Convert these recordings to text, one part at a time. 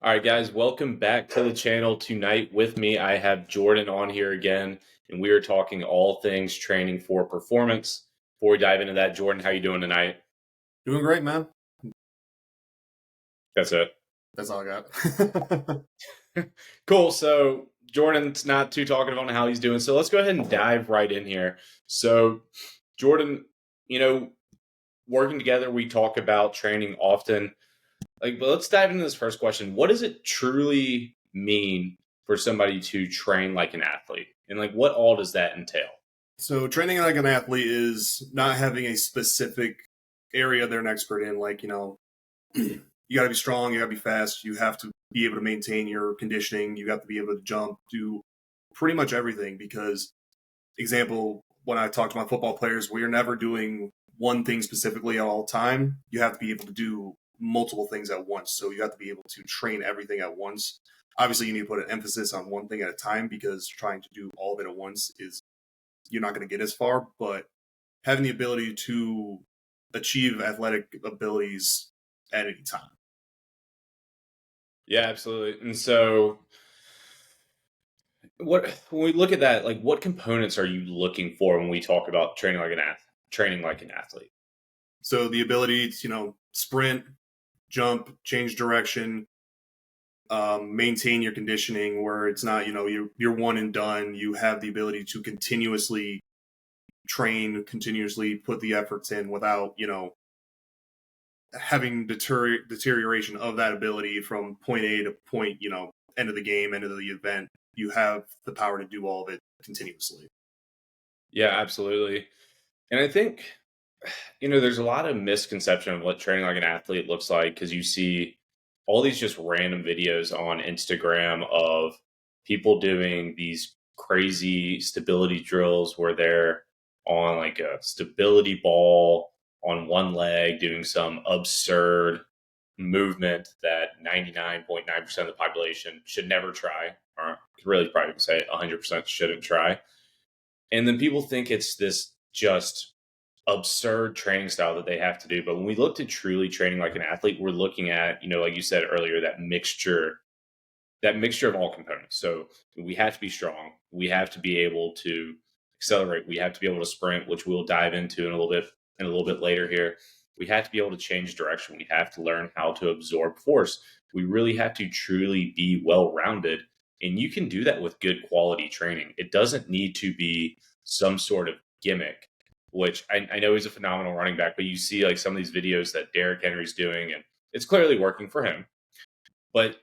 All right, guys, welcome back to the channel. Tonight with me, I have Jordan on here again, and we are talking all things training for performance. Before we dive into that, Jordan, how you doing tonight? Doing great, man. That's it. That's all I got. Cool. So Jordan's not too talkative on how he's doing. So let's go ahead and dive right in here. So, Jordan, you know, working together, we talk about training often. But let's dive into this first question. What does it truly mean for somebody to train like an athlete? And what all does that entail? So training like an athlete is not having a specific area they're an expert in. You got to be strong, you got to be fast, you have to be able to maintain your conditioning, you have to be able to jump, do pretty much everything. Because, example, when I talk to my football players, we are never doing one thing specifically at all time. You have to be able to do multiple things at once. So you have to be able to train everything at once. Obviously, you need to put an emphasis on one thing at a time because trying to do all of it at once is you're not going to get as far. But having the ability to achieve athletic abilities at any time. Yeah, absolutely. And so when we look at that, what components are you looking for when we talk about training like an athlete? So the ability to, sprint, jump, change direction, maintain your conditioning where it's not, you're one and done. You have the ability to continuously train, continuously put the efforts in without, having deterioration of that ability from point A to point, end of the game, end of the event. You have the power to do all of it continuously. Yeah, absolutely. And I think, there's a lot of misconception of what training like an athlete looks like because you see all these just random videos on Instagram of people doing these crazy stability drills where they're on like a stability ball on one leg doing some absurd movement that 99.9% of the population should never try, or really probably say 100% shouldn't try. And then people think it's this just absurd training style that they have to do. But when we look to truly training like an athlete, we're looking at, like you said earlier, that mixture of all components. So we have to be strong. We have to be able to accelerate. We have to be able to sprint, which we'll dive into in a little bit later here. We have to be able to change direction. We have to learn how to absorb force. We really have to truly be well rounded. And you can do that with good quality training. It doesn't need to be some sort of gimmick, which I know he's a phenomenal running back, but you see like some of these videos that Derrick Henry's doing, and it's clearly working for him. But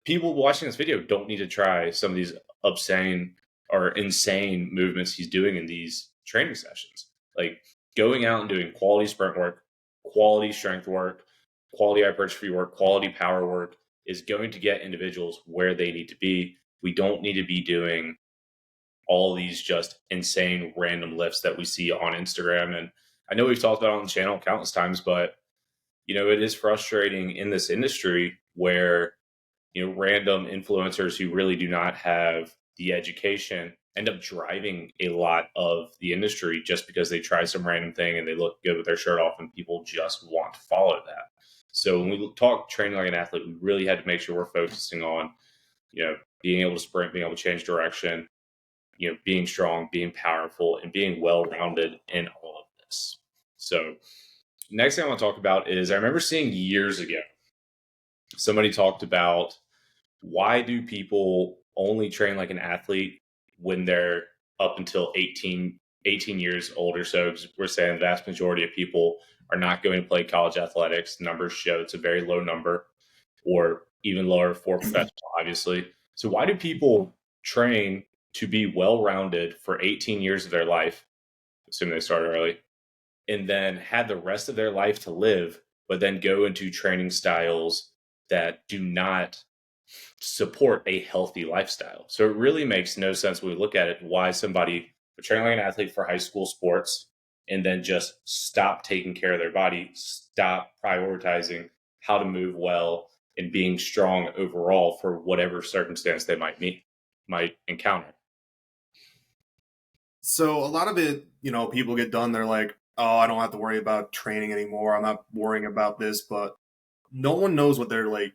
people watching this video don't need to try some of these obscene or insane movements he's doing in these training sessions. Like going out and doing quality sprint work, quality strength work, quality hypertrophy work, quality power work is going to get individuals where they need to be. We don't need to be doing all these just insane random lifts that we see on Instagram. And I know we've talked about it on the channel countless times, but it is frustrating in this industry where random influencers who really do not have the education end up driving a lot of the industry just because they try some random thing and they look good with their shirt off and people just want to follow that. So when we talk training like an athlete, we really had to make sure we're focusing on, being able to sprint, being able to change direction, being strong, being powerful, and being well-rounded in all of this. So next thing I want to talk about is I remember seeing years ago, somebody talked about why do people only train like an athlete when they're up until 18 years old or so? Because we're saying the vast majority of people are not going to play college athletics. Numbers show it's a very low number, or even lower for professional, obviously. So why do people train to be well-rounded for 18 years of their life, assuming they start early, and then have the rest of their life to live, but then go into training styles that do not support a healthy lifestyle? So it really makes no sense when we look at it why somebody would train like an athlete for high school sports and then just stop taking care of their body, stop prioritizing how to move well and being strong overall for whatever circumstance they might encounter. So a lot of it, people get done. They're like, oh, I don't have to worry about training anymore. I'm not worrying about this. But no one knows what they're like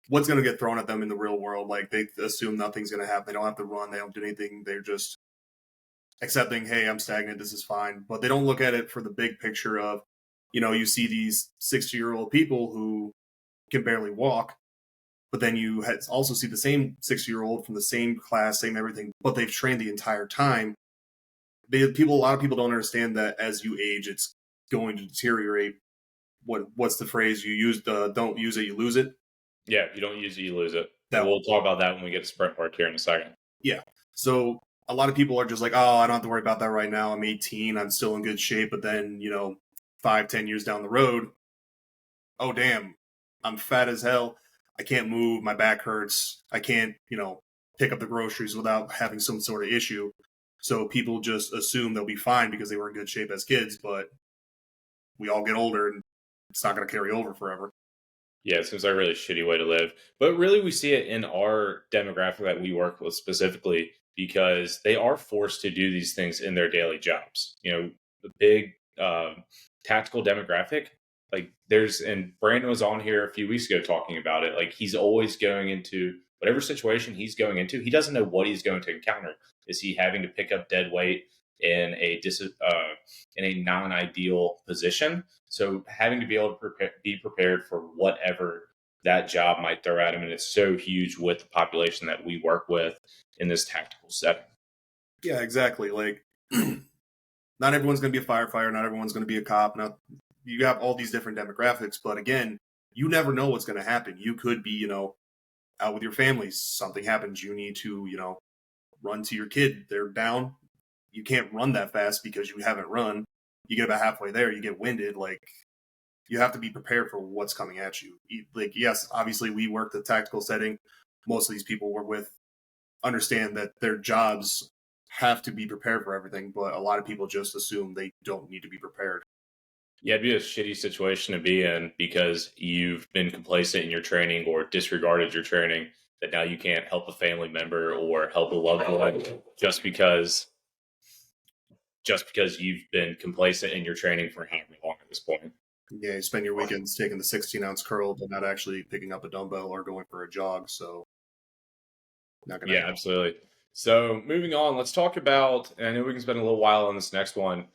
what's going to get thrown at them in the real world. Like they assume nothing's going to happen. They don't have to run. They don't do anything. They're just accepting, hey, I'm stagnant. This is fine. But they don't look at it for the big picture of, you see these 60-year-old people who can barely walk, but then you also see the same 60-year-old from the same class, same everything, but they've trained the entire time. A lot of people don't understand that as you age, it's going to deteriorate. What's the phrase you use? Don't use it, you lose it. Yeah, if you don't use it, you lose it. And That we'll talk about that when we get to sprint work here in a second. Yeah. So a lot of people are just like, oh, I don't have to worry about that right now. I'm 18. I'm still in good shape. But then, 5, 10 years down the road, oh, damn, I'm fat as hell. I can't move. My back hurts. I can't, pick up the groceries without having some sort of issue. So people just assume they'll be fine because they were in good shape as kids. But we all get older and it's not going to carry over forever. Yeah, it seems like a really shitty way to live. But really, we see it in our demographic that we work with specifically because they are forced to do these things in their daily jobs. The big tactical demographic, like and Brandon was on here a few weeks ago talking about it. Like he's always going into whatever situation he's going into, he doesn't know what he's going to encounter. Is he having to pick up dead weight in a non-ideal position? So having to be able to be prepared for whatever that job might throw at him, and it's so huge with the population that we work with in this tactical setting. Yeah, exactly. Like, not everyone's going to be a firefighter. Not everyone's going to be a cop. Now, you have all these different demographics, but again, you never know what's going to happen. You could be, out with your family. Something happens. You need to, run to your kid. They're down. You can't run that fast because you haven't run. You get about halfway there, you get winded. Like, you have to be prepared for what's coming at you. Like, yes, obviously we work the tactical setting. Most of these people we're with understand that their jobs have to be prepared for everything, but a lot of people just assume they don't need to be prepared. Yeah, it'd be a shitty situation to be in because you've been complacent in your training or disregarded your training that now you can't help a family member or help a loved one just because you've been complacent in your training for however long at this point. Yeah, you spend your weekends taking the 16-ounce curl, but not actually picking up a dumbbell or going for a jog. So, not gonna. Yeah, absolutely. So moving on, let's talk about, and I know we can spend a little while on this next one,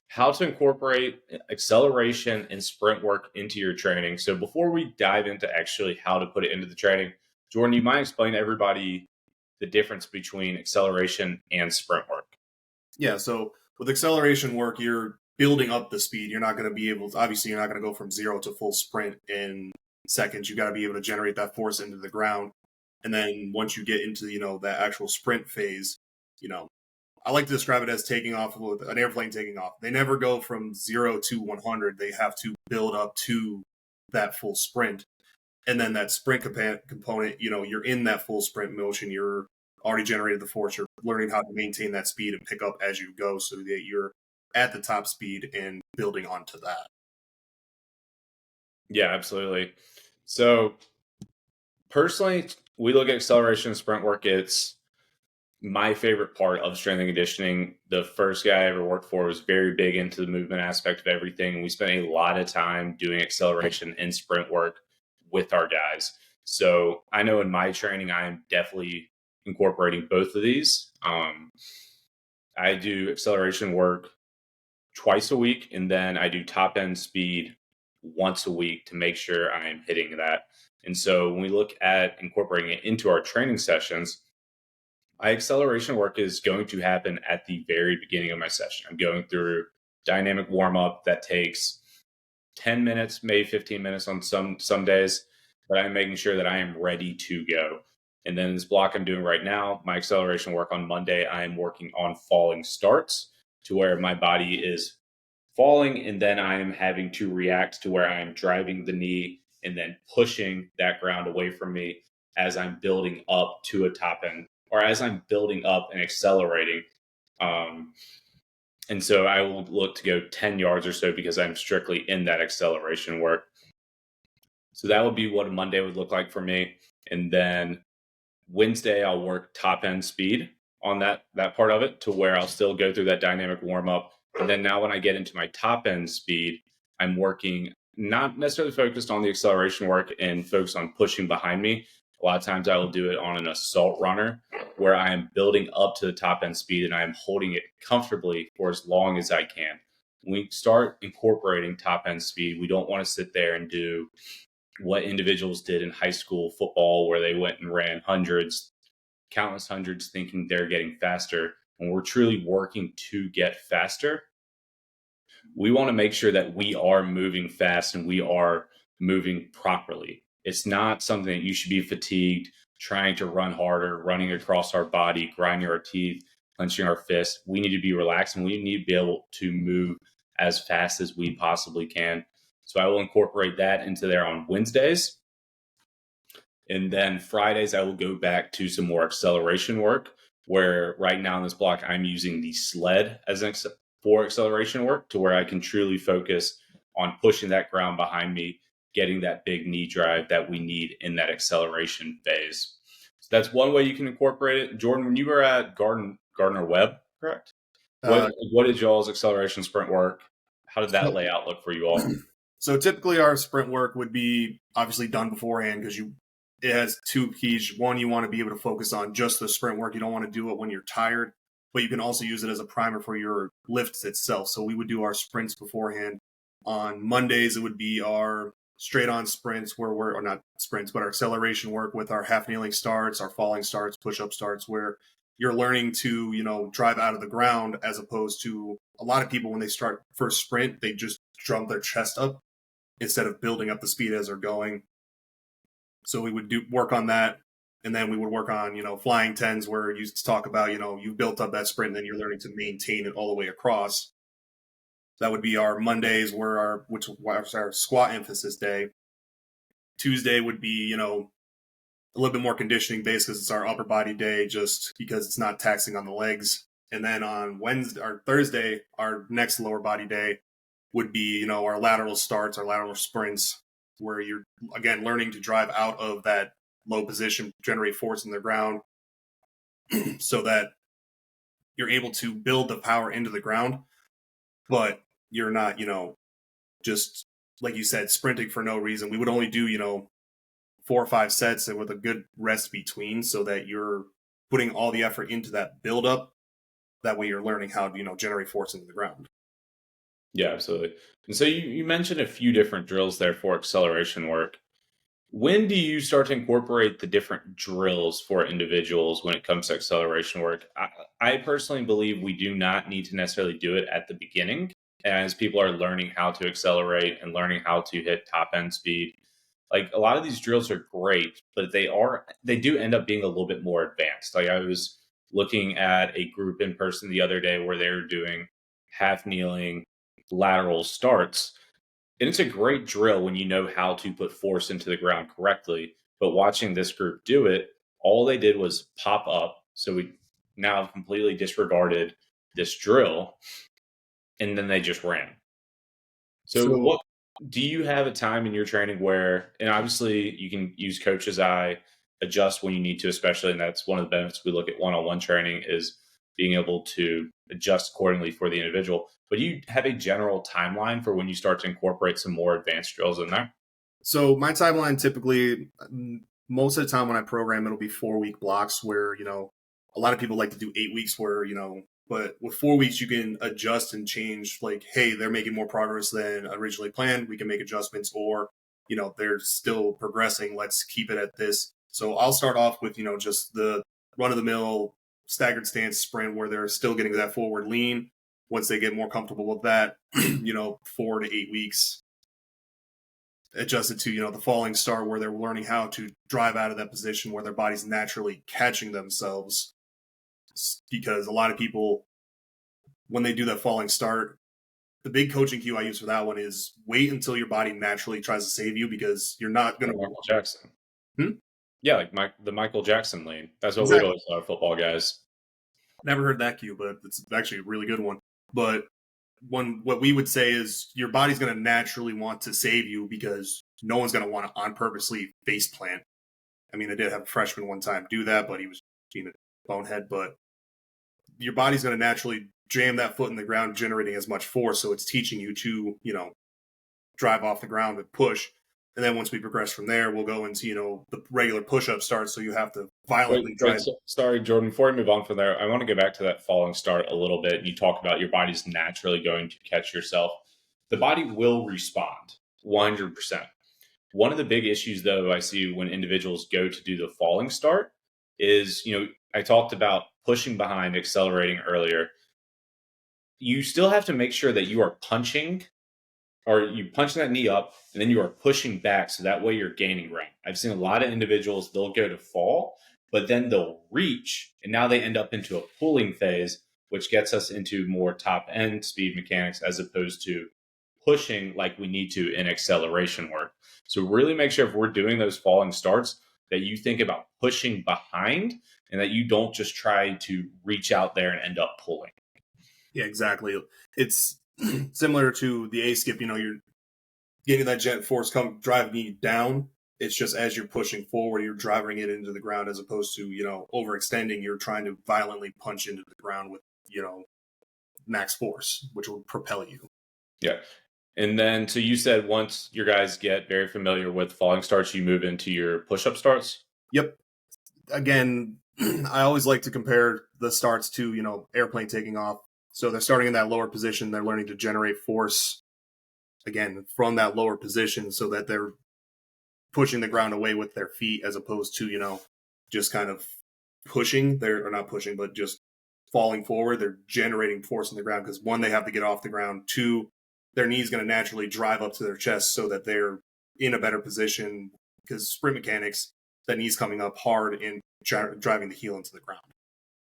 how to incorporate acceleration and sprint work into your training. So before we dive into actually how to put it into the training, Jordan, you might explain to everybody the difference between acceleration and sprint work? Yeah, so with acceleration work, you're building up the speed. You're not going to be able to, obviously, you're not going to go from 0 to full sprint in seconds. You got to be able to generate that force into the ground. And then once you get into, that actual sprint phase, I like to describe it as taking off with an airplane taking off. They never go from 0 to 100. They have to build up to that full sprint. And then that sprint component, you're in that full sprint motion. You're already generated the force. You're learning how to maintain that speed and pick up as you go so that you're at the top speed and building onto that. Yeah, absolutely. So personally, we look at acceleration and sprint work. It's my favorite part of strength and conditioning. The first guy I ever worked for was very big into the movement aspect of everything. And we spent a lot of time doing acceleration and sprint work with our guys. So I know in my training, I am definitely incorporating both of these. I do acceleration work twice a week, and then I do top end speed once a week to make sure I'm hitting that. And so when we look at incorporating it into our training sessions, my acceleration work is going to happen at the very beginning of my session. I'm going through dynamic warm up that takes 10 minutes, maybe 15 minutes on some days, but I'm making sure that I am ready to go. And then this block I'm doing right now, my acceleration work on Monday, I am working on falling starts to where my body is falling, and then I am having to react to where I'm driving the knee and then pushing that ground away from me as I'm building up to a top end, or as I'm building up and accelerating. And so I will look to go 10 yards or so because I'm strictly in that acceleration work. So that would be what a Monday would look like for me. And then Wednesday, I'll work top end speed on that part of it to where I'll still go through that dynamic warm up. And then now when I get into my top end speed, I'm working not necessarily focused on the acceleration work and focused on pushing behind me. A lot of times I will do it on an assault runner where I am building up to the top end speed and I am holding it comfortably for as long as I can. When we start incorporating top end speed, we don't want to sit there and do what individuals did in high school football where they went and ran hundreds, countless hundreds, thinking they're getting faster. When we're truly working to get faster, we want to make sure that we are moving fast and we are moving properly. It's not something that you should be fatigued trying to run harder, running across our body, grinding our teeth, clenching our fists. We need to be relaxed and we need to be able to move as fast as we possibly can. So I will incorporate that into there on Wednesdays. And then Fridays, I will go back to some more acceleration work, where right now in this block, I'm using the sled as for acceleration work to where I can truly focus on pushing that ground behind me, getting that big knee drive that we need in that acceleration phase. So that's one way you can incorporate it. Jordan, when you were at Gardner Webb, correct? Uh, What did y'all's acceleration sprint work? How did that so, layout look for you all? so typically our sprint work would be obviously done beforehand because it has two keys. One, you want to be able to focus on just the sprint work. You don't want to do it when you're tired, but you can also use it as a primer for your lifts itself. So we would do our sprints beforehand. On Mondays, it would be our straight on sprints or not sprints, but our acceleration work with our half kneeling starts, our falling starts, push up starts, where you're learning to, drive out of the ground, as opposed to a lot of people when they start first sprint, they just drum their chest up instead of building up the speed as they're going. So we would work on that. And then we would work on, flying tens where you talk about, you've built up that sprint and then you're learning to maintain it all the way across. That would be our Mondays which was our squat emphasis day. Tuesday would be, a little bit more conditioning based because it's our upper body day, just because it's not taxing on the legs. And then on Wednesday or Thursday, our next lower body day would be, our lateral starts, our lateral sprints, where you're again learning to drive out of that low position, generate force in the ground so that you're able to build the power into the ground, but you're not, just like you said, sprinting for no reason. We would only do, 4 or 5 sets and with a good rest between so that you're putting all the effort into that build up. That way you're learning how to, generate force into the ground. Yeah, absolutely. And so you mentioned a few different drills there for acceleration work. When do you start to incorporate the different drills for individuals when it comes to acceleration work? I personally believe we do not need to necessarily do it at the beginning as people are learning how to accelerate and learning how to hit top end speed. Like a lot of these drills are great, but they do end up being a little bit more advanced. Like I was looking at a group in person the other day where they were doing half kneeling lateral starts. And it's a great drill when you know how to put force into the ground correctly. But watching this group do it, all they did was pop up. So we now have completely disregarded this drill and then they just ran. So So what do you have a time in your training where, and obviously you can use coach's eye, adjust when you need to, especially, and that's one of the benefits we look at one-on-one training is being able to adjust accordingly for the individual. But you have a general timeline for when you start to incorporate some more advanced drills in there? So my timeline typically, most of the time when I program, it'll be 4-week blocks where, a lot of people like to do 8 weeks where, but with 4 weeks, you can adjust and change like, hey, they're making more progress than originally planned. We can make adjustments or, they're still progressing. Let's keep it at this. So I'll start off with, just the run of the mill staggered stance sprint where they're still getting that forward lean. Once they get more comfortable with that, 4 to 8 weeks adjusted to the falling start where they're learning how to drive out of that position where their body's naturally catching themselves, because a lot of people when they do that falling start, the big coaching cue I use for that one is wait until your body naturally tries to save you, because you're not going to Michael Jackson. Hmm? Yeah, like the Michael Jackson lane. That's what we'd Exactly. always tell our football guys. Never heard that cue, but it's actually a really good one. But what we would say is your body's going to naturally want to save you because no one's going to want to on purposely face plant. I mean, I did have a freshman one time do that, but he was being a bonehead. But your body's going to naturally jam that foot in the ground, generating as much force. So it's teaching you to, drive off the ground and push. And then once we progress from there, we'll go into, the regular push-up starts. So you have to violently drive. Sorry, Jordan. Before I move on from there, I want to go back to that falling start a little bit. You talk about your body's naturally going to catch yourself. The body will respond 100%. One of the big issues, though, I see when individuals go to do the falling start is, I talked about pushing behind, accelerating earlier. You still have to make sure that you are punching, or you punching that knee up and then you are pushing back, so that way you're gaining ground. I've seen a lot of individuals, they'll go to fall, but then they'll reach and now they end up into a pulling phase, which gets us into more top end speed mechanics as opposed to pushing like we need to in acceleration work. So really make sure if we're doing those falling starts that you think about pushing behind and that you don't just try to reach out there and end up pulling. Yeah, exactly. It's similar to the A skip. You're getting that jet force driving you down. It's just as you're pushing forward, you're driving it into the ground, as opposed to overextending. You're trying to violently punch into the ground with max force, which will propel you. Yeah. And then, so you said once your guys get very familiar with falling starts, you move into your push-up starts? Yep. Again, I always like to compare the starts to, airplane taking off. So they're starting in that lower position. They're learning to generate force, again, from that lower position so that they're pushing the ground away with their feet, as opposed to, just kind of pushing. Or not pushing, but just falling forward. They're generating force in the ground because, one, they have to get off the ground. Two, their knee's going to naturally drive up to their chest so that they're in a better position, because sprint mechanics, that knee's coming up hard and driving the heel into the ground.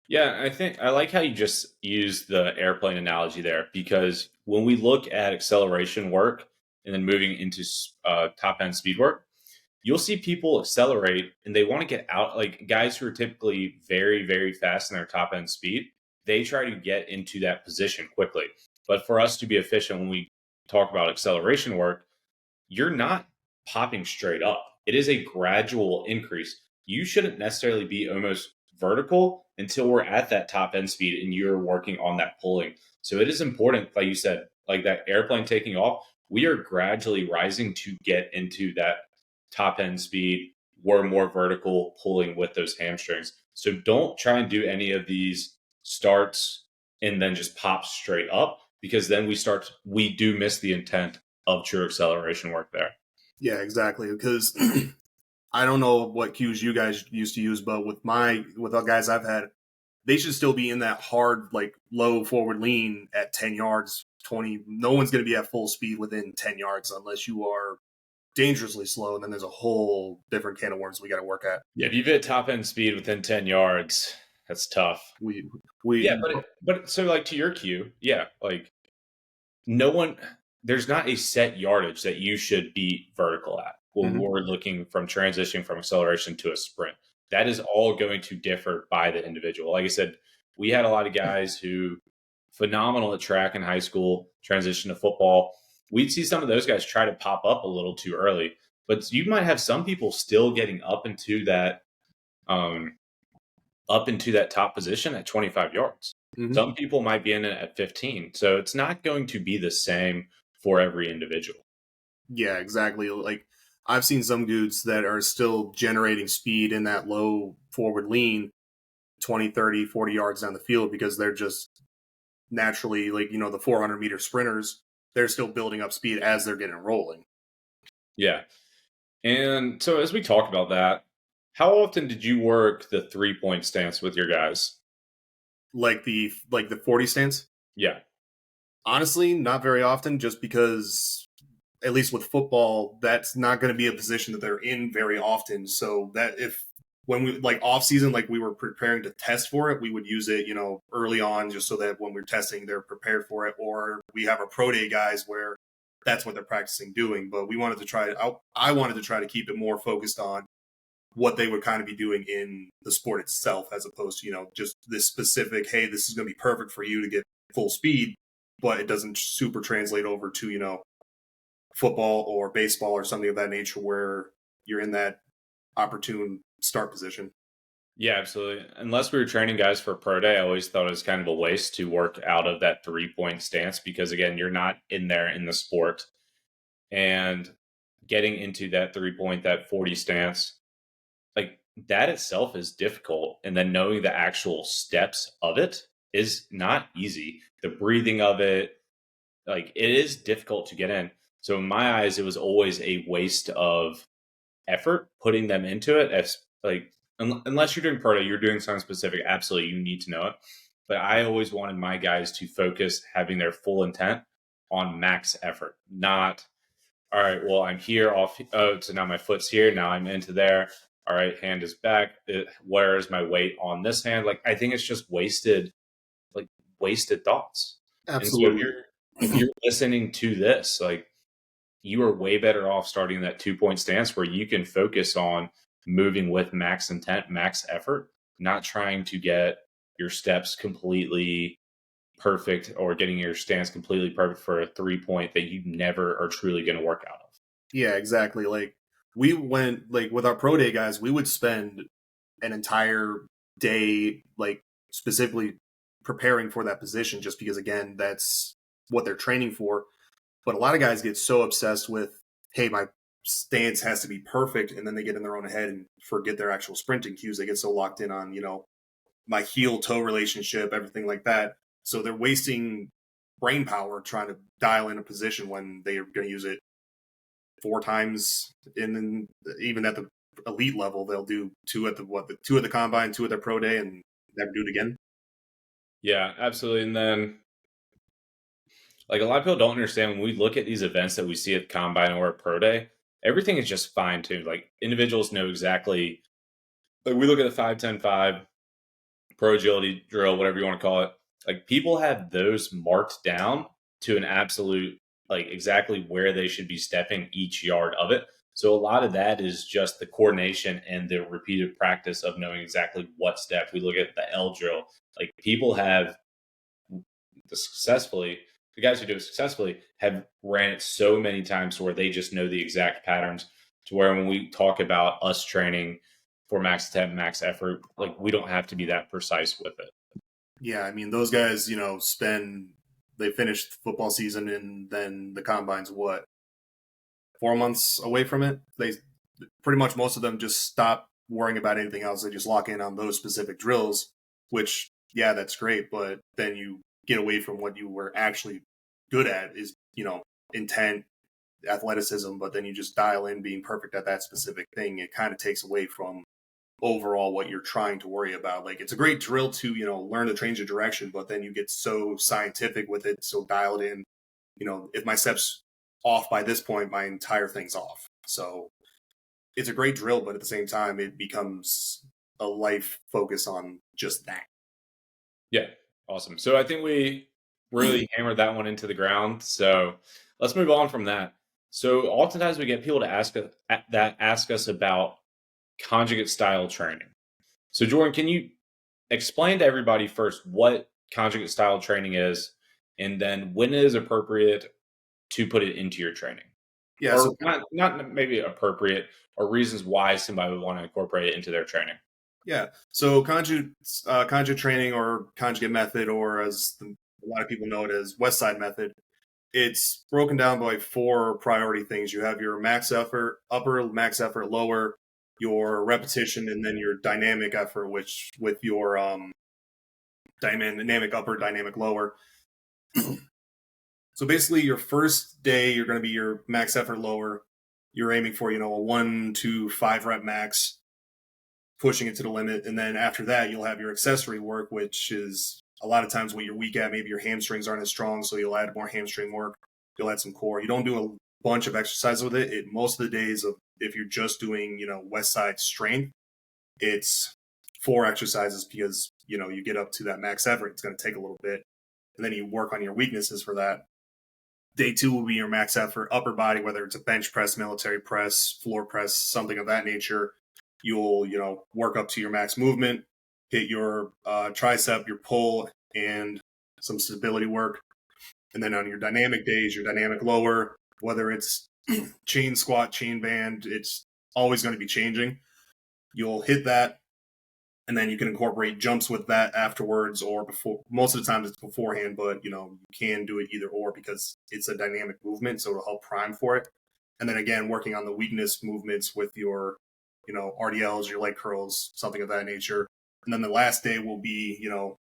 Yeah, I think I like how you just used the airplane analogy there, because when we look at acceleration work and then moving into top end speed work, you'll see people accelerate and they want to get out, like guys who are typically very, very fast in their top end speed. They try to get into that position quickly. But for us to be efficient, when we talk about acceleration work, you're not popping straight up. It is a gradual increase. You shouldn't necessarily be almost vertical until we're at that top end speed and you're working on that pulling. So it is important, like you said, like that airplane taking off, we are gradually rising to get into that top end speed. We're more vertical pulling with those hamstrings. So don't try and do any of these starts and then just pop straight up, because then we do miss the intent of true acceleration work there. Yeah, exactly. Because I don't know what cues you guys used to use, but with the guys I've had, they should still be in that hard, like low forward lean at 10 yards, 20. No one's going to be at full speed within 10 yards unless you are dangerously slow. And then there's a whole different can of worms we got to work at. Yeah, if you've hit top end speed within 10 yards, that's tough. Yeah, but so like to your cue, yeah, like there's not a set yardage that you should be vertical at when we're looking from transitioning from acceleration to a sprint. That is all going to differ by the individual. Like I said, we had a lot of guys who phenomenal at track in high school, transition to football. We'd see some of those guys try to pop up a little too early, but you might have some people still getting up into that top position at 25 yards. Some people might be in it at 15. So it's not going to be the same for every individual. Yeah, exactly. Like I've seen some dudes that are still generating speed in that low forward lean 20, 30, 40 yards down the field, because they're just naturally, like, the 400-meter sprinters, they're still building up speed as they're getting rolling. Yeah. And so as we talk about that, how often did you work the 3-point stance with your guys? Like the 40 stance? Yeah. Honestly, not very often, just because, at least with football, that's not going to be a position that they're in very often. So that when we, like off season, like we were preparing to test for it, we would use it, early on, just so that when we're testing, they're prepared for it. Or we have our pro day guys where that's what they're practicing doing. But we wanted to I wanted to try to keep it more focused on what they would kind of be doing in the sport itself, as opposed to, just this specific, hey, this is going to be perfect for you to get full speed, but it doesn't super translate over to, football or baseball or something of that nature where you're in that opportune start position. Yeah, absolutely. Unless we were training guys for pro day, I always thought it was kind of a waste to work out of that 3-point stance, because again, you're not in there in the sport. and getting into that 3 point, that 40 stance, like that itself is difficult. And then knowing the actual steps of it is not easy. The breathing of it, like it is difficult to get in. So in my eyes, it was always a waste of effort putting them into it. As like unless you're doing proto, you're doing something specific. Absolutely, you need to know it. But I always wanted my guys to focus having their full intent on max effort, not all right. Well, I'm here off. Oh, so now my foot's here. Now I'm into there. All right, hand is back. Where is my weight on this hand? Like I think it's just like wasted thoughts. And so if Absolutely. you're listening to this, like you are way better off starting that 2 point stance where you can focus on moving with max intent, max effort, not trying to get your steps completely perfect or getting your stance completely perfect for a 3 point that you never are truly going to work out of. Yeah, exactly. Like we went like with our pro day guys, we would spend an entire day like specifically preparing for that position just because again, that's what they're training for. But a lot of guys get so obsessed with, hey, my stance has to be perfect, and then they get in their own head and forget their actual sprinting cues. They get so locked in on, my heel toe relationship, everything like that. So they're wasting brain power trying to dial in a position when they're going to use it 4 times. And then even at the elite level, they'll do two at the combine, two at their pro day, and never do it again. Yeah, absolutely. And then, like, a lot of people don't understand when we look at these events that we see at Combine or at Pro Day, everything is just fine tuned. Like, individuals know exactly, like, we look at the 5-10-5 pro agility drill, whatever you want to call it. Like, people have those marked down to an absolute, like, exactly where they should be stepping each yard of it. So, a lot of that is just the coordination and the repeated practice of knowing exactly what step. We look at the L drill. Like, people have successfully, the guys who do it successfully have ran it so many times to where they just know the exact patterns to where when we talk about us training for max attempt, max effort, like we don't have to be that precise with it. Yeah, I mean, those guys, they finished football season and then the combine's what, 4 months away from it. They pretty much most of them just stop worrying about anything else. They just lock in on those specific drills, which yeah, that's great, but then you get away from what you were actually good at is, intent, athleticism, but then you just dial in being perfect at that specific thing. It kind of takes away from overall what you're trying to worry about. Like it's a great drill to, learn to change the direction, but then you get so scientific with it, so dialed in, if my steps off by this point, my entire thing's off. So it's a great drill, but at the same time, it becomes a life focus on just that. Yeah, awesome. So I think we really hammered that one into the ground. So let's move on from that. So oftentimes we get people to ask us about conjugate style training. So Jordan, can you explain to everybody first what conjugate style training is, and then when it is appropriate to put it into your training, Yeah, or so not maybe appropriate, or reasons why somebody would want to incorporate it into their training. conjugate training or conjugate method, or a lot of people know it as West Side method. It's broken down by 4 priority things. You have your max effort, upper, max effort, lower, your repetition, and then your dynamic effort, which with your dynamic upper, dynamic lower. So basically, your first day, you're going to be your max effort lower. You're aiming for, a 1 to 5 rep max, pushing it to the limit. And then after that, you'll have your accessory work, which is a lot of times what you're weak at. Maybe your hamstrings aren't as strong, so you'll add more hamstring work. You'll add some core. You don't do a bunch of exercise with it. Most of the days of if you're just doing, West Side strength, it's 4 exercises because, you get up to that max effort. It's going to take a little bit. And then you work on your weaknesses for that. Day 2 will be your max effort upper body, whether it's a bench press, military press, floor press, something of that nature. You'll, work up to your max movement, hit your tricep, your pull, and some stability work. And then on your dynamic days, your dynamic lower, whether it's chain squat, chain band, it's always going to be changing. You'll hit that, and then you can incorporate jumps with that afterwards or before. Most of the time it's beforehand, but you can do it either or because it's a dynamic movement, so it'll help prime for it. And then again, working on the weakness movements with your, RDLs, your leg curls, something of that nature. And then the last day will be,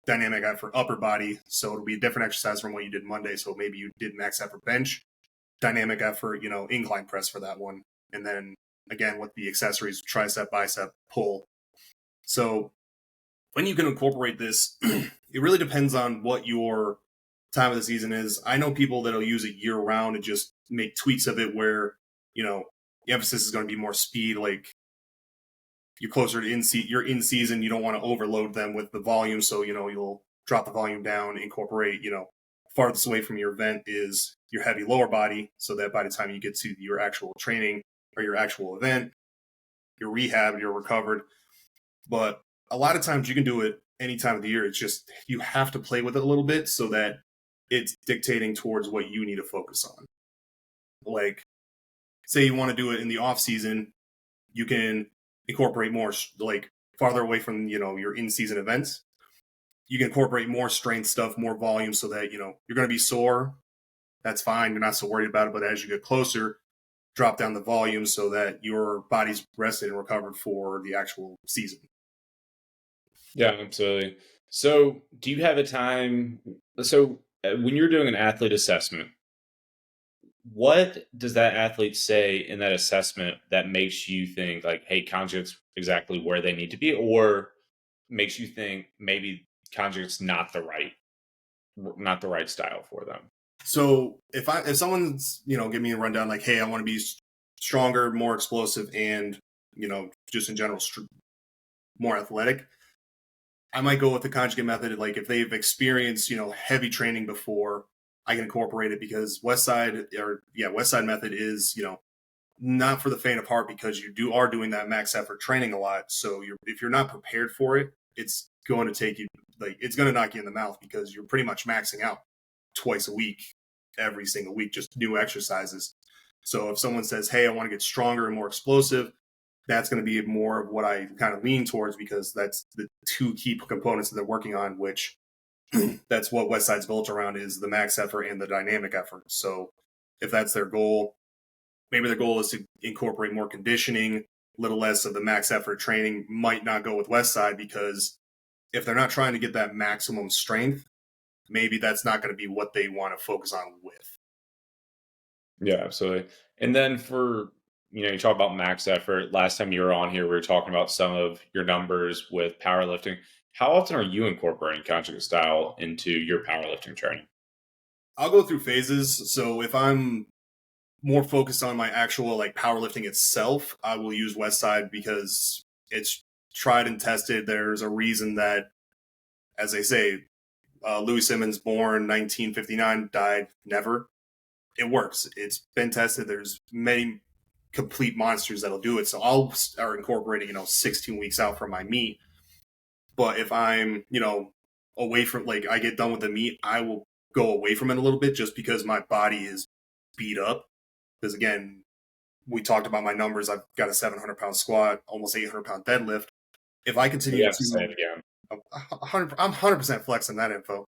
dynamic effort upper body. So it'll be a different exercise from what you did Monday. So maybe you did max effort bench, dynamic effort, incline press for that one. And then again, with the accessories, tricep, bicep, pull. So when you can incorporate this, it really depends on what your time of the season is. I know people that'll use it year round and just make tweaks of it where, the emphasis is going to be more speed. Like you're closer to you're in season. You don't want to overload them with the volume. So, you'll drop the volume down, incorporate, farthest away from your event is your heavy lower body. So that by the time you get to your actual training or your actual event, your rehab, you're recovered. But a lot of times you can do it any time of the year. It's just you have to play with it a little bit so that it's dictating towards what you need to focus on. Like, say you want to do it in the off season, you can incorporate more, like farther away from your in season events. You can incorporate more strength stuff, more volume, so that you're going to be sore. That's fine. You're not so worried about it. But as you get closer, drop down the volume so that your body's rested and recovered for the actual season. Yeah, absolutely. So, do you have a time? So, when you're doing an athlete assessment, what does that athlete say in that assessment that makes you think like, "Hey, conjugate's exactly where they need to be," or makes you think maybe conjugate's not the right style for them? So if someone's give me a rundown like, hey, I want to be stronger, more explosive, and just in general more athletic, I might go with the conjugate method. Like if they've experienced heavy training before, I can incorporate it because West Side method is not for the faint of heart because you are doing that max effort training a lot. So if you're not prepared for it, it's going to take you it's going to knock you in the mouth because you're pretty much maxing out twice a week, every single week, just new exercises. So if someone says, hey, I want to get stronger and more explosive, that's going to be more of what I kind of lean towards because that's the two key components that they're working on, which that's what West Side's built around is the max effort and the dynamic effort. So if that's their goal, maybe their goal is to incorporate more conditioning, a little less of the max effort training, might not go with West Side because if they're not trying to get that maximum strength, maybe that's not going to be what they want to focus on with. Yeah, absolutely. And then you talk about max effort. Last time you were on here, we were talking about some of your numbers with powerlifting. How often are you incorporating conjugate style into your powerlifting training? I'll go through phases. So if I'm more focused on my actual like powerlifting itself, I will use West Side because it's tried and tested. There's a reason that, as they say, Louis Simmons, born 1959, died never. It works. It's been tested. There's many complete monsters that'll do it. So I'll start incorporating, 16 weeks out from my meet. But if I'm, away from like I get done with the meet, I will go away from it a little bit just because my body is beat up. Because again, we talked about my numbers. I've got a 700-pound squat, almost 800-pound deadlift. If I You continue have to say it to, again. I'm 100% flexing that info.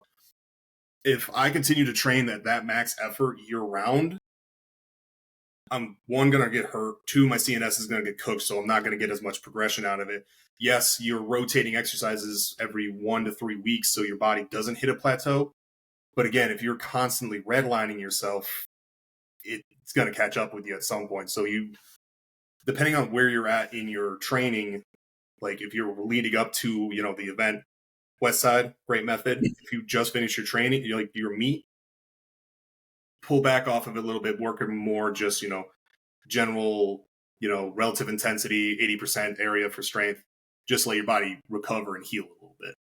If I continue to train at that max effort year round, I'm one going to get hurt. Two, my CNS is going to get cooked, so I'm not going to get as much progression out of it. Yes, you're rotating exercises every 1 to 3 weeks, so your body doesn't hit a plateau. But again, if you're constantly redlining yourself, it's going to catch up with you at some point. So depending on where you're at in your training, like if you're leading up to, the event, West Side, great method. If you just finish your training, your meet, pull back off of it a little bit, work more just, general, relative intensity, 80% area for strength. Just let your body recover and heal a little bit.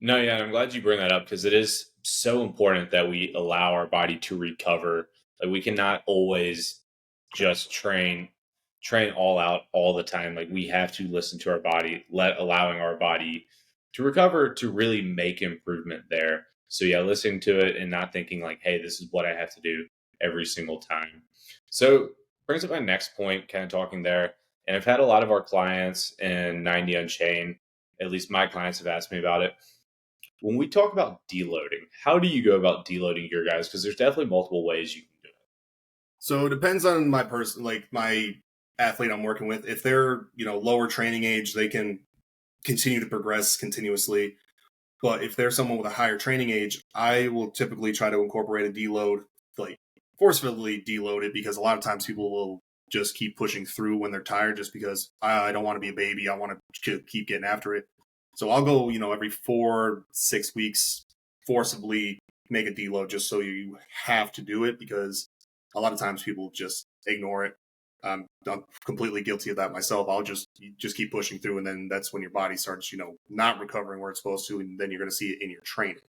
No, yeah, and I'm glad you bring that up because it is so important that we allow our body to recover. Like we cannot always just train all out all the time. Like we have to listen to our body, allowing our body to recover to really make improvement there. So yeah, listening to it and not thinking like, hey, this is what I have to do every single time. So brings up my next point, kind of talking there. And I've had a lot of our clients in 90 Unchained, at least my clients have asked me about it. When we talk about deloading, how do you go about deloading your guys? Because there's definitely multiple ways you can do it. So it depends on my person, like my athlete I'm working with. If they're, lower training age, they can continue to progress continuously. But if there's someone with a higher training age, I will typically try to incorporate a deload, like forcefully deload it, because a lot of times people will just keep pushing through when they're tired just because I don't want to be a baby. I want to keep getting after it. So I'll go, every 4, 6 weeks, forcibly make a deload just so you have to do it, because a lot of times people just ignore it. I'm completely guilty of that myself. I'll just keep pushing through, and then that's when your body starts, not recovering where it's supposed to, and then you're going to see it in your training.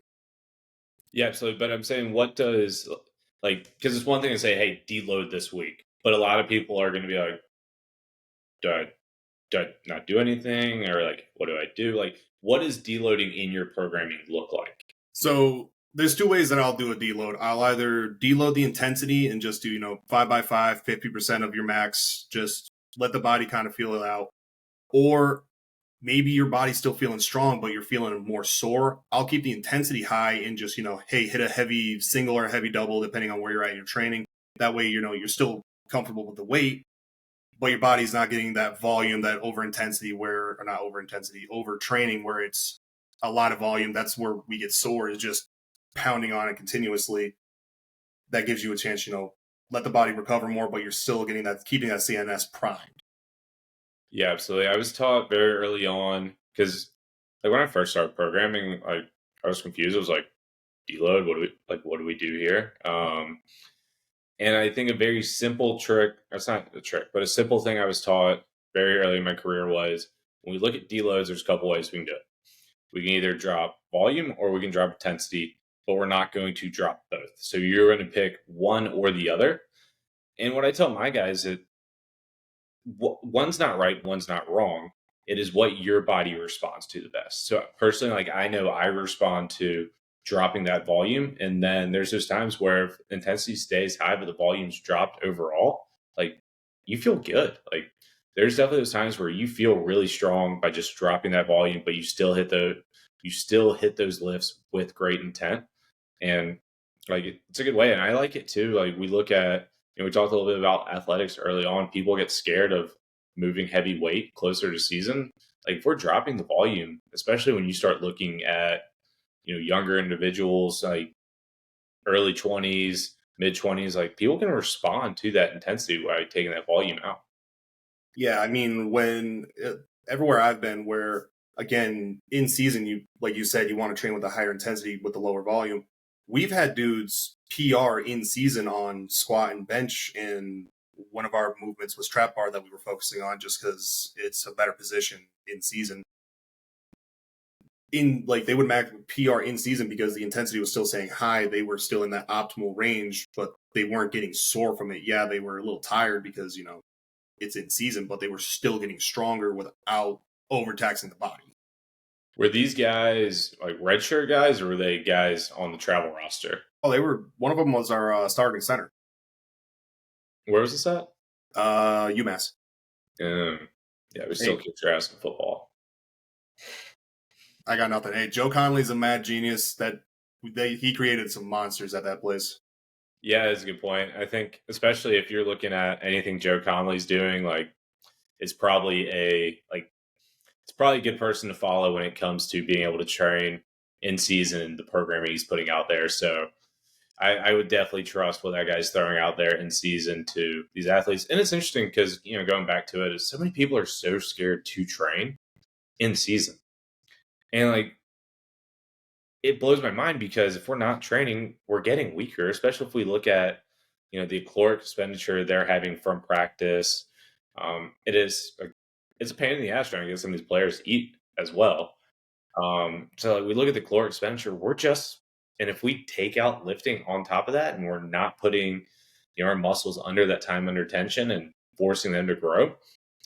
Yeah, absolutely. But I'm saying, what does, like, because it's one thing to say, hey, deload this week, but a lot of people are going to be like, do do I not do anything, or like, what do I do? Like, what does deloading in your programming look like? So there's two ways that I'll do a deload. I'll either deload the intensity and just do, 5 by 5, 50% of your max, just let the body kind of feel it out. Or maybe your body's still feeling strong, but you're feeling more sore. I'll keep the intensity high and just, hey, hit a heavy single or a heavy double, depending on where you're at in your training. That way, you're still comfortable with the weight, but your body's not getting that volume, that over intensity or not over intensity, over training where it's a lot of volume. That's where we get sore, is just pounding on it continuously. That gives you a chance, let the body recover more, but you're still keeping that CNS primed. Yeah, absolutely. I was taught very early on, because like when I first started programming, like I was confused. I was like, deload, what do we do here? And I think a very simple trick, that's not a trick, but a simple thing I was taught very early in my career was, when we look at deloads, there's a couple ways we can do it. We can either drop volume or we can drop intensity, but we're not going to drop both. So you're going to pick one or the other. And what I tell my guys is, one's not right, one's not wrong. It is what your body responds to the best. So personally, like, I know I respond to dropping that volume, and then there's those times where if intensity stays high but the volume's dropped overall, like, you feel good. Like, there's definitely those times where you feel really strong by just dropping that volume, but you still hit those lifts with great intent. And like, it's a good way, and I like it too. Like, we look at, we talked a little bit about athletics early on. People get scared of moving heavy weight closer to season. Like, if we're dropping the volume, especially when you start looking at, younger individuals, like early 20s, mid 20s, like, people can respond to that intensity by taking that volume out. Yeah, I mean, when everywhere I've been, where again in season, you like you said, you want to train with a higher intensity with the lower volume. We've had dudes PR in season on squat and bench, and one of our movements was trap bar that we were focusing on, just because it's a better position in season. In like they would max PR in season because the intensity was still staying high. They were still in that optimal range, but they weren't getting sore from it. Yeah, they were a little tired because it's in season, but they were still getting stronger without overtaxing the body. Were these guys like redshirt guys, or were they guys on the travel roster? Oh, they were. One of them was our starting center, Where was this at? UMass. Yeah, we still Hey, kick your ass in football. I got nothing. Hey, Joe Conley's a mad genius. He created some monsters at that place. Yeah, that's a good point. I think, especially if you're looking at anything Joe Conley's doing, like, it's probably it's probably a good person to follow when it comes to being able to train in season and the programming he's putting out there. So I would definitely trust what that guy's throwing out there in season to these athletes. And it's interesting because, going back to it, is so many people are so scared to train in season. And like, it blows my mind, because if we're not training, we're getting weaker, especially if we look at, the caloric expenditure they're having from practice. It's a pain in the ass trying to get some of these players to eat as well. So like, we look at the caloric expenditure, and if we take out lifting on top of that, and we're not putting, our muscles under that time under tension and forcing them to grow,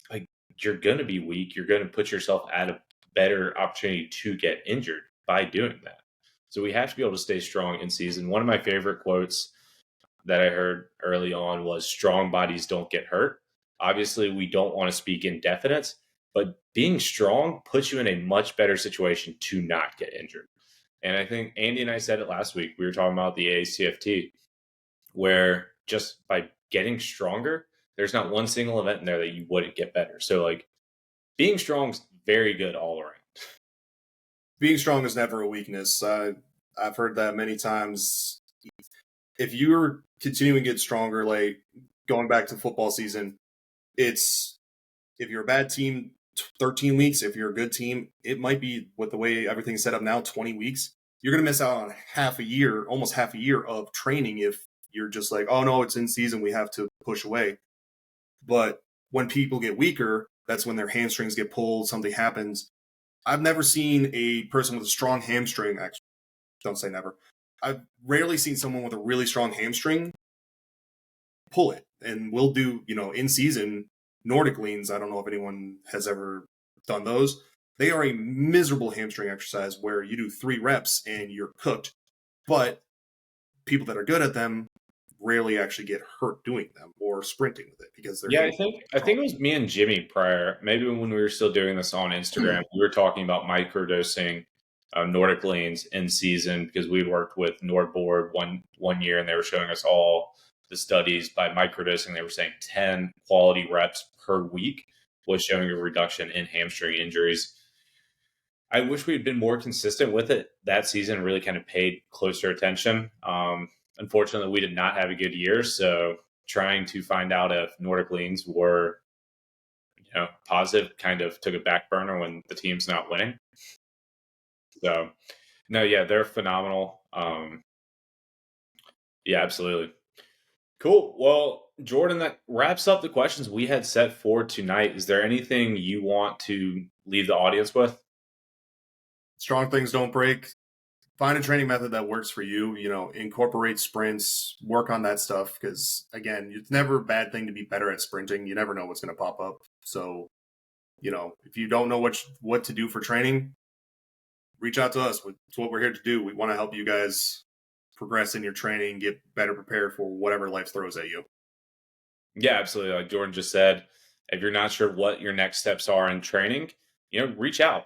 like, you're going to be weak. You're going to put yourself at a better opportunity to get injured by doing that. So we have to be able to stay strong in season. One of my favorite quotes that I heard early on was, strong bodies don't get hurt. Obviously, we don't want to speak indefinites, but being strong puts you in a much better situation to not get injured. And I think Andy and I said it last week. We were talking about the AACFT, where just by getting stronger, there's not one single event in there that you wouldn't get better. So like being strong is very good all around. Being strong is never a weakness. I've heard that many times. If you're continuing to get stronger, like going back to football season, it's if you're a bad team, 13 weeks. If you're a good team, it might be with the way everything's set up now, 20 weeks. You're going to miss out on half a year, almost half a year of training if you're just like, oh no, it's in season, we have to push away. But when people get weaker, that's when their hamstrings get pulled, something happens. I've never seen a person with a strong hamstring, actually, don't say never. I've rarely seen someone with a really strong hamstring pull it. And we'll do, in season Nordic leans. I don't know if anyone has ever done those. They are a miserable hamstring exercise where you do 3 reps and you're cooked. But people that are good at them rarely actually get hurt doing them or sprinting with it because they're Yeah, I think it was me and Jimmy prior. Maybe when we were still doing this on Instagram, we were talking about microdosing Nordic lanes in season because we worked with Nordboard one year and they were showing us all the studies by microdosing. They were saying 10 quality reps per week was showing a reduction in hamstring injuries. I wish we had been more consistent with it that season, really kind of paid closer attention. Unfortunately, we did not have a good year, so trying to find out if Nordic leans were, positive kind of took a back burner when the team's not winning. So, no, yeah, they're phenomenal. Yeah, absolutely. Cool. Well, Jordan, that wraps up the questions we had set for tonight. Is there anything you want to leave the audience with? Strong things don't break. Find a training method that works for you. Incorporate sprints, work on that stuff. Because again, it's never a bad thing to be better at sprinting. You never know what's going to pop up. So, if you don't know what to do for training, reach out to us. It's what we're here to do. We want to help you guys progress in your training, get better prepared for whatever life throws at you. Yeah, absolutely. Like Jordan just said, if you're not sure what your next steps are in training, reach out.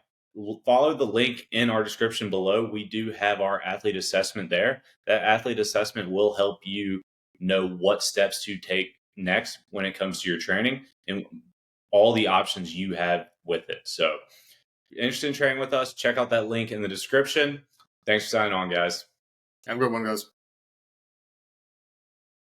Follow the link in our description below. We do have our athlete assessment there. That athlete assessment will help you know what steps to take next when it comes to your training and all the options you have with it. So, if you're interested in training with us, check out that link in the description. Thanks for signing on, guys. Have a good one, guys.